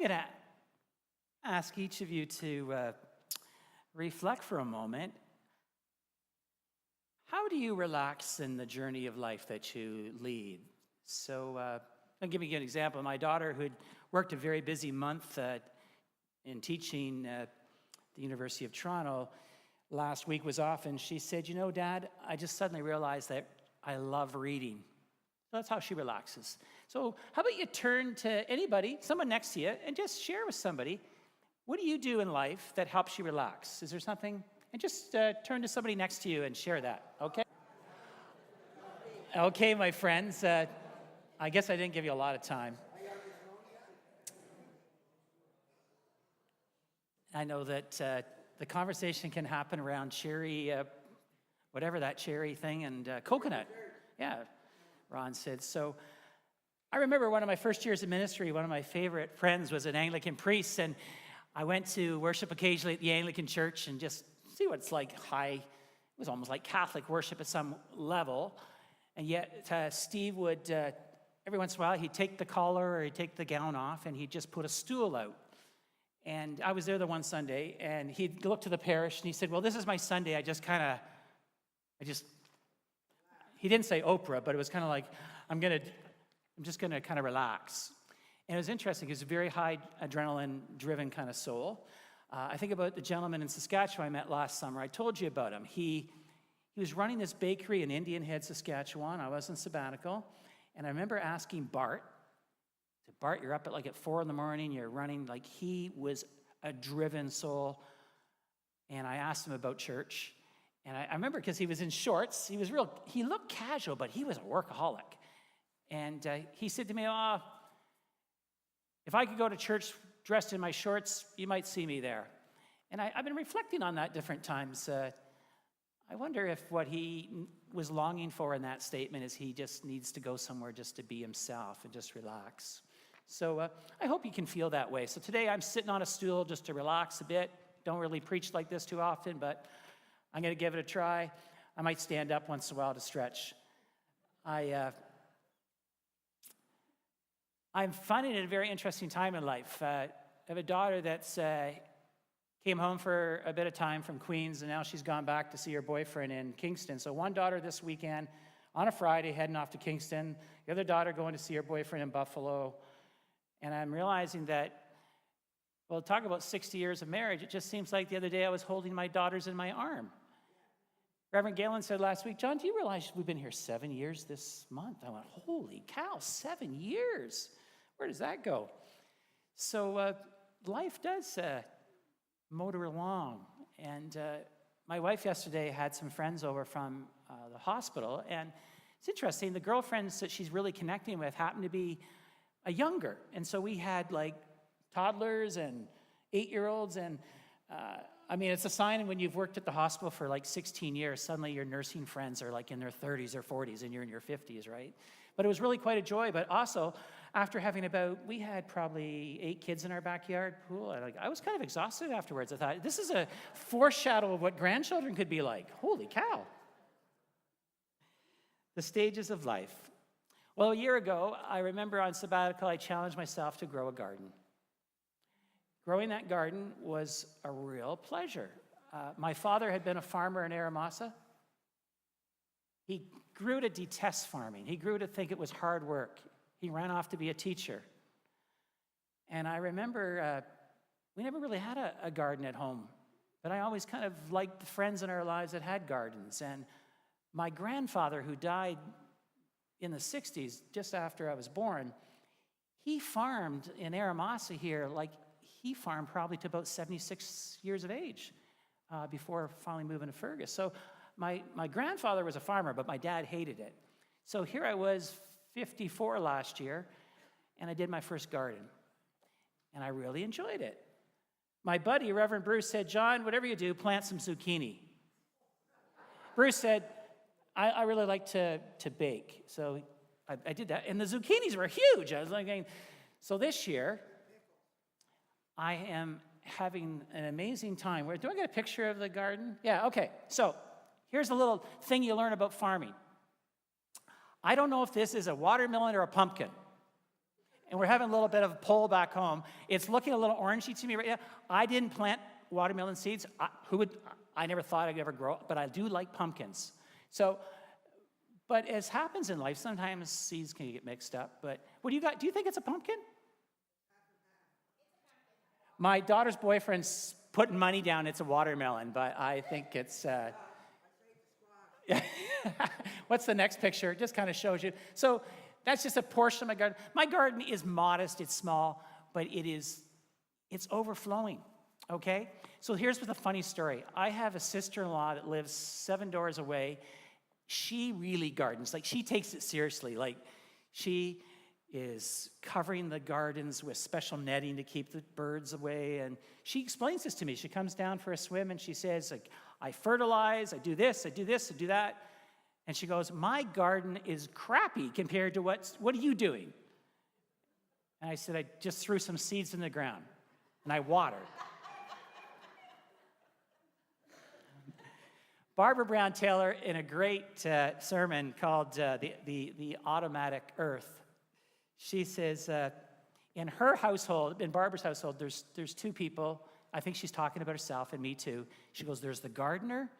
going to ask each of you to reflect for a moment. How do you relax in the journey of life that you lead? So I'll give you an example. My daughter, who had worked a very busy month in teaching at the University of Toronto, last week was off, and she said, "You know, Dad, I just suddenly realized that I love reading." So that's how she relaxes. So how about you turn to anybody, someone next to you, and just share with somebody, what do you do in life that helps you relax? Is there something? And just turn to somebody next to you and share that, okay? Okay, my friends, I guess I didn't give you a lot of time. I know that the conversation can happen around cherry, whatever that cherry thing, and coconut. Yeah, Ron said. So I remember one of my first years of ministry, one of my favorite friends was an Anglican priest, and I went to worship occasionally at the Anglican church and just see what it's like it was almost like Catholic worship at some level. And yet Steve would, every once in a while, he'd take the collar or he'd take the gown off and he'd just put a stool out. And I was there the one Sunday, and he'd look to the parish and he said, "Well, this is my Sunday. He didn't say Oprah, but it was kind of like, I'm just going to kind of relax." And it was interesting. He was a very high adrenaline-driven kind of soul. I think about the gentleman in Saskatchewan I met last summer. I told you about him. He was running this bakery in Indian Head, Saskatchewan. I was in sabbatical. And I remember asking Bart, "Bart, you're up at 4 a.m, you're running." Like, he was a driven soul. And I asked him about church. And I remember because he was in shorts. He looked casual, but he was a workaholic. And he said to me, "If I could go to church dressed in my shorts, you might see me there." And I've been reflecting on that different times. I wonder if what he was longing for in that statement is he just needs to go somewhere just to be himself and just relax. So I hope you can feel that way. So today I'm sitting on a stool just to relax a bit. Don't really preach like this too often, but I'm going to give it a try. I might stand up once in a while to stretch. I'm finding it a very interesting time in life. I have a daughter that's came home for a bit of time from Queens, and now she's gone back to see her boyfriend in Kingston. So one daughter this weekend on a Friday heading off to Kingston, the other daughter going to see her boyfriend in Buffalo. And I'm realizing that, well, talk about 60 years of marriage, it just seems like the other day I was holding my daughters in my arm. Reverend Galen said last week, "John, do you realize we've been here 7 years this month?" I went, "Holy cow, 7 years. Where does that go?" So life does motor along. And my wife yesterday had some friends over from the hospital. And it's interesting, the girlfriends that she's really connecting with happen to be younger. And so we had toddlers and 8-year-olds. And it's a sign when you've worked at the hospital for 16 years, suddenly your nursing friends are in their 30s or 40s and you're in your 50s, right? But it was really quite a joy. But also, after having we had probably 8 kids in our backyard pool. I was kind of exhausted afterwards. I thought, this is a foreshadow of what grandchildren could be like. Holy cow. The stages of life. Well, a year ago, I remember on sabbatical, I challenged myself to grow a garden. Growing that garden was a real pleasure. My father had been a farmer in Aramasa. He grew to detest farming. He grew to think it was hard work. He ran off to be a teacher. And I remember we never really had a garden at home, but I always kind of liked the friends in our lives that had gardens. And my grandfather, who died in the 60s, just after I was born, he farmed in Aramasa here, he farmed probably to about 76 years of age before finally moving to Fergus. So my grandfather was a farmer, but my dad hated it. So here I was, 54 last year, and I did my first garden. And I really enjoyed it. My buddy, Reverend Bruce, said, "John, whatever you do, plant some zucchini." Bruce said, I really like to bake. So I did that. And the zucchinis were huge. I was thinking, so this year, I am having an amazing time. Do I get a picture of the garden? Yeah, okay. So here's a little thing you learn about farming. I don't know if this is a watermelon or a pumpkin. and we're having a little bit of a pull back home. It's looking a little orangey to me right now. I didn't plant watermelon seeds. I never thought I'd ever grow, but I do like pumpkins. So, but as happens in life, sometimes seeds can get mixed up. But what do you got? Do you think it's a pumpkin? My daughter's boyfriend's putting money down. It's a watermelon, but I think it's... What's the next picture? It just kind of shows you. So that's just a portion of my garden. My garden is modest, it's small, but it's overflowing, okay? So here's the funny story. I have a sister-in-law that lives 7 doors away. She really gardens. Like, she takes it seriously. Like, she is covering the gardens with special netting to keep the birds away. And she explains this to me. She comes down for a swim and she says, like, I fertilize, I do this, I do this, I do that. And she goes, my garden is crappy compared to what are you doing? And I said, I just threw some seeds in the ground and I watered. Barbara Brown Taylor, in a great sermon called the Automatic Earth, she says, in her household, in Barbara's household, there's 2 people. I think she's talking about herself and me too. She goes, there's the gardener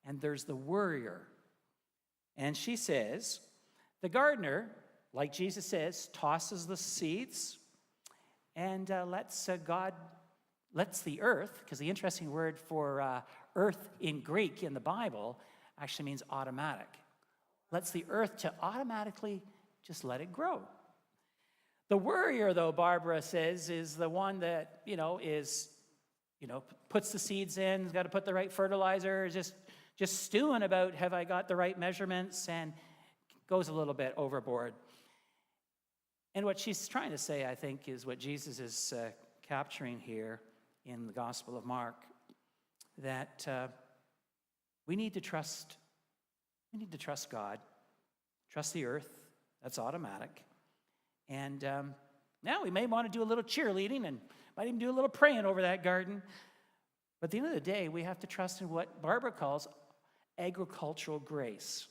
and there's the worrier. And she says, the gardener, like Jesus says, tosses the seeds and lets the earth, because the interesting word for earth in Greek in the Bible actually means automatic. Lets the earth to automatically just let it grow. The worrier, though, Barbara says, is the one that, puts the seeds in, has got to put the right fertilizer, just stewing about, have I got the right measurements, and goes a little bit overboard. And what she's trying to say, I think, is what Jesus is capturing here in the Gospel of Mark, that we need to trust God, trust the earth, that's automatic. And now we may want to do a little cheerleading and might even do a little praying over that garden. But at the end of the day, we have to trust in what Barbara calls agricultural grace.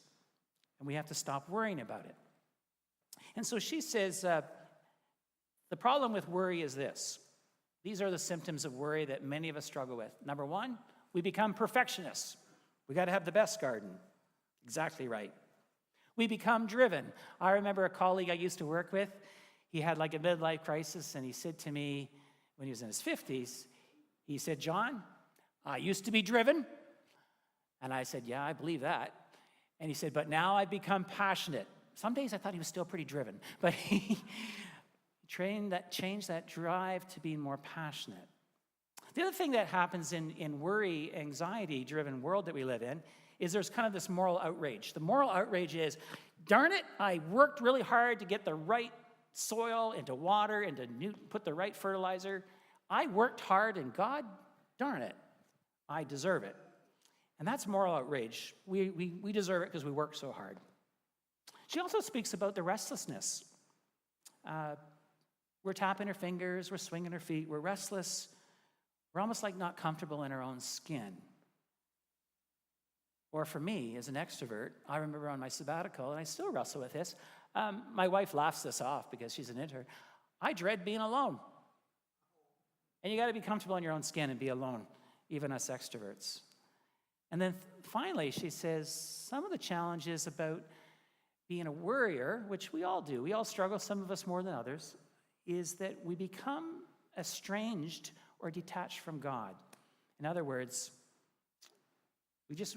And we have to stop worrying about it. And so she says, the problem with worry is this. These are the symptoms of worry that many of us struggle with. Number 1, we become perfectionists. We got to have the best garden. Exactly right. We become driven. I remember a colleague I used to work with. He had like a midlife crisis, and he said to me when he was in his 50s, he said, John, I used to be driven. And I said, yeah, I believe that. And he said, but now I've become passionate. Some days I thought he was still pretty driven, but he changed that drive to be more passionate. The other thing that happens in worry, anxiety-driven world that we live in is there's kind of this moral outrage. The moral outrage is, darn it, I worked really hard to get the right soil into water and to put the right fertilizer. I worked hard, and God, darn it, I deserve it. And that's moral outrage. We deserve it because we work so hard. She also speaks about the restlessness. We're tapping our fingers, we're swinging our feet, we're restless. We're almost like not comfortable in our own skin. Or for me, as an extrovert, I remember on my sabbatical, and I still wrestle with this, my wife laughs this off because she's an introvert. I dread being alone. And you got to be comfortable in your own skin and be alone, even us extroverts. And then finally, she says, some of the challenges about being a worrier, which we all do, we all struggle, some of us more than others, is that we become estranged or detached from God. In other words,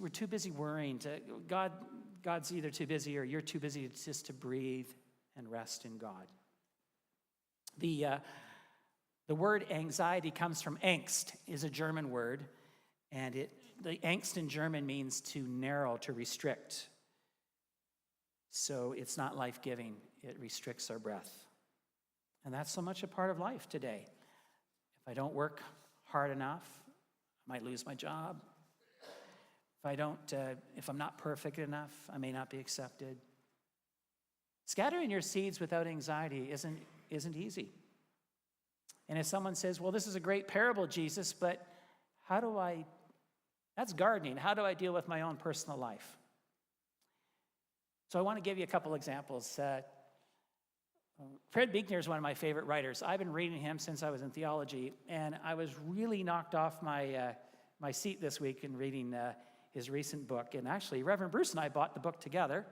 we're too busy worrying. God's either too busy or you're too busy just to breathe and rest in God. The word anxiety comes from Angst, is a German word, and the Angst in German means to narrow, to restrict. So it's not life-giving. It restricts our breath. And that's so much a part of life today. If I don't work hard enough, I might lose my job. If I'm not perfect enough, I may not be accepted. Scattering your seeds without anxiety isn't easy. And if someone says, well, this is a great parable, Jesus, but that's gardening. How do I deal with my own personal life? So I want to give you a couple examples. Fred Buechner is one of my favorite writers. I've been reading him since I was in theology, and I was really knocked off my seat this week in reading his recent book. And actually, Reverend Bruce and I bought the book together,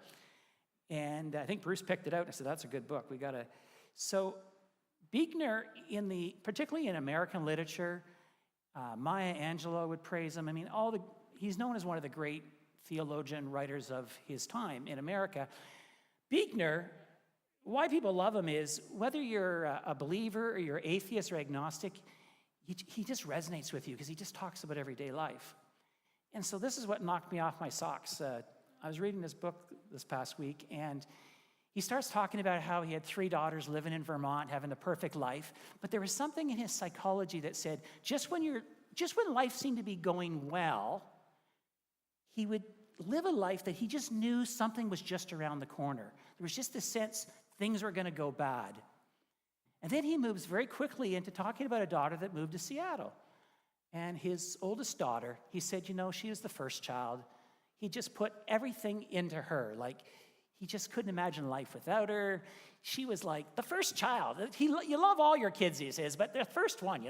and I think Bruce picked it out and I said, "That's a good book. We got to." So Buechner, particularly in American literature, Maya Angelou would praise him. I mean, he's known as one of the great theologian writers of his time in America. Buechner, why people love him is whether you're a believer or you're atheist or agnostic, he just resonates with you because he just talks about everyday life. And so this is what knocked me off my socks. I was reading this book this past week, and he starts talking about how he had 3 daughters living in Vermont, having the perfect life. But there was something in his psychology that said just when life seemed to be going well, he would live a life that he just knew something was just around the corner. There was just this sense things were going to go bad. And then he moves very quickly into talking about a daughter that moved to Seattle. And his oldest daughter, he said, she was the first child. He just put everything into her. Like, he just couldn't imagine life without her. She was like the first child. You love all your kids, he says, but the first one,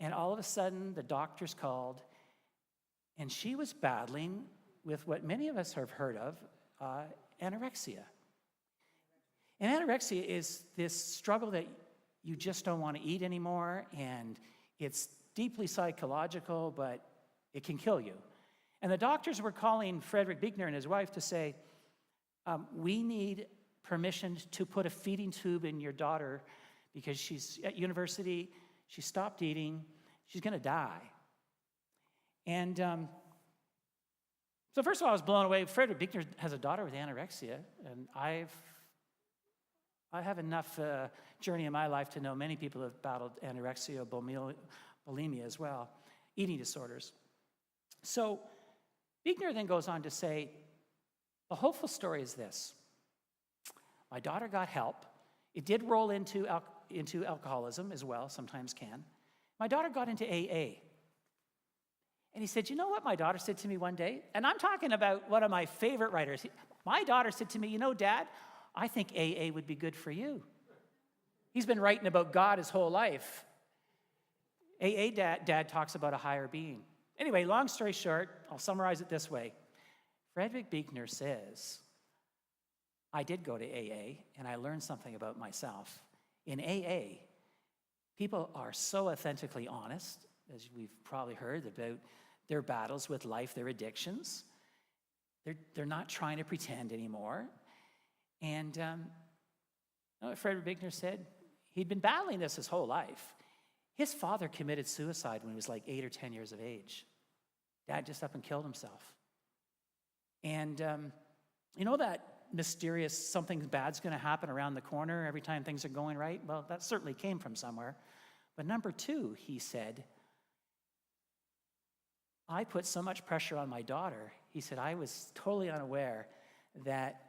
And all of a sudden, the doctors called, and she was battling with what many of us have heard of, anorexia. And anorexia is this struggle that you just don't want to eat anymore, and it's deeply psychological, but it can kill you. And the doctors were calling Frederick Buechner and his wife to say, we need permission to put a feeding tube in your daughter because she's at university, she stopped eating, she's going to die. And so first of all, I was blown away. Frederick Buechner has a daughter with anorexia, and I have enough journey in my life to know many people have battled anorexia, bulimia as well, eating disorders. So Buechner then goes on to say, the hopeful story is this. My daughter got help. It did roll into alcoholism as well, sometimes can. My daughter got into AA. And he said, you know what my daughter said to me one day? And I'm talking about one of my favorite writers. My daughter said to me, Dad, I think AA would be good for you. He's been writing about God his whole life. AA dad talks about a higher being. Anyway, long story short, I'll summarize it this way. Frederick Buechner says, I did go to AA, and I learned something about myself. In AA, people are so authentically honest, as we've probably heard, about their battles with life, their addictions. They're not trying to pretend anymore. And Frederick Buechner said he'd been battling this his whole life. His father committed suicide when he was like 8 or 10 years of age. Dad just up and killed himself. And that mysterious something bad's going to happen around the corner every time things are going right? Well, that certainly came from somewhere. But number 2, he said, I put so much pressure on my daughter. He said, I was totally unaware that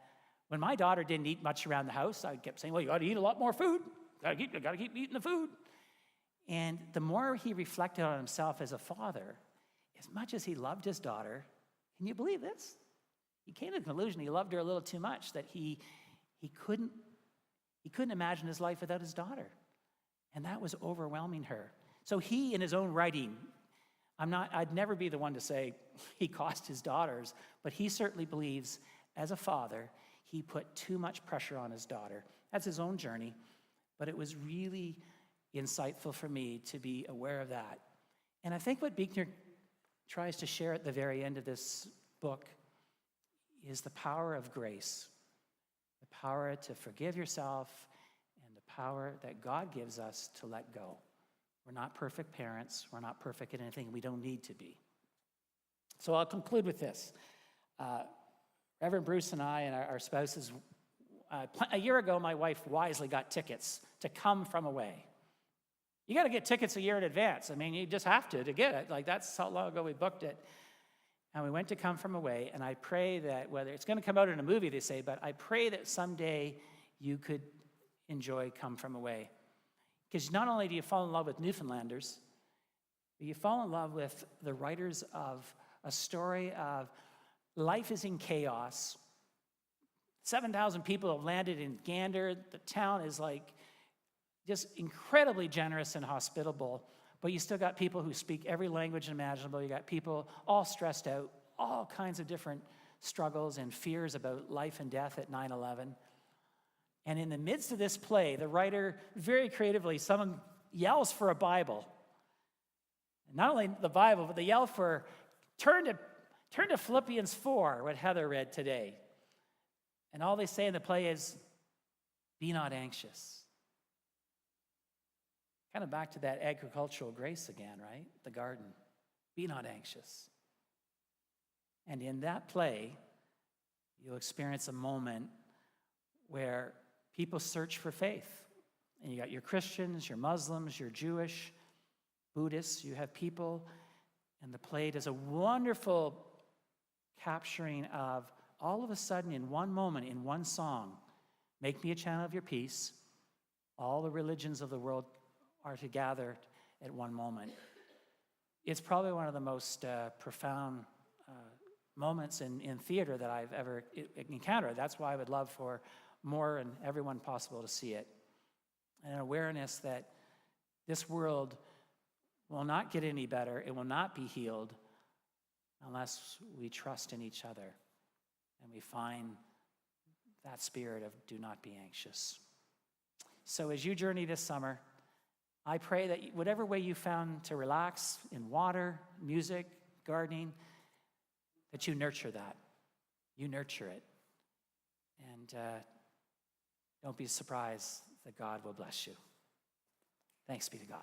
when my daughter didn't eat much around the house, I kept saying, well, you got to eat a lot more food. You got to keep eating the food. And the more he reflected on himself as a father, as much as he loved his daughter, can you believe this? He came to the conclusion he loved her a little too much, that he couldn't imagine his life without his daughter. And that was overwhelming her. So he, in his own writing, I'd never be the one to say he cost his daughters, but he certainly believes as a father, he put too much pressure on his daughter. That's his own journey, but it was really insightful for me to be aware of that. And I think what Buechner tries to share at the very end of this book is the power of grace, the power to forgive yourself, and the power that God gives us to let go. We're not perfect parents. We're not perfect at anything. We don't need to be. So I'll conclude with this. Reverend Bruce and I and our spouses, a year ago, my wife wisely got tickets to Come From Away. You got to get tickets a year in advance. I mean, you just have to get it. Like, that's how long ago we booked it. And we went to Come From Away, and I pray that, whether it's going to come out in a movie, they say, but I pray that someday you could enjoy Come From Away. Because not only do you fall in love with Newfoundlanders, but you fall in love with the writers of a story of life is in chaos. 7,000 people have landed in Gander. The town is like just incredibly generous and hospitable, but you still got people who speak every language imaginable. You got people all stressed out, all kinds of different struggles and fears about life and death at 9/11. And in the midst of this play, the writer, very creatively, someone yells for a Bible. And not only the Bible, but they yell for, turn to Philippians 4, what Heather read today. And all they say in the play is, be not anxious. Kind of back to that agricultural grace again, right? The garden. Be not anxious. And in that play, you'll experience a moment where people search for faith. And you got your Christians, your Muslims, your Jewish, Buddhists, you have people, and the play does a wonderful capturing of all of a sudden in one moment, in one song, make me a channel of your peace. All the religions of the world are together at one moment. It's probably one of the most profound moments in theater that I've ever encountered. That's why I would love for more and everyone possible to see it. And an awareness that this world will not get any better, it will not be healed unless we trust in each other and we find that spirit of do not be anxious. So as you journey this summer, I pray that whatever way you found to relax in water, music, gardening, that you nurture that. You nurture it. And don't be surprised that God will bless you. Thanks be to God.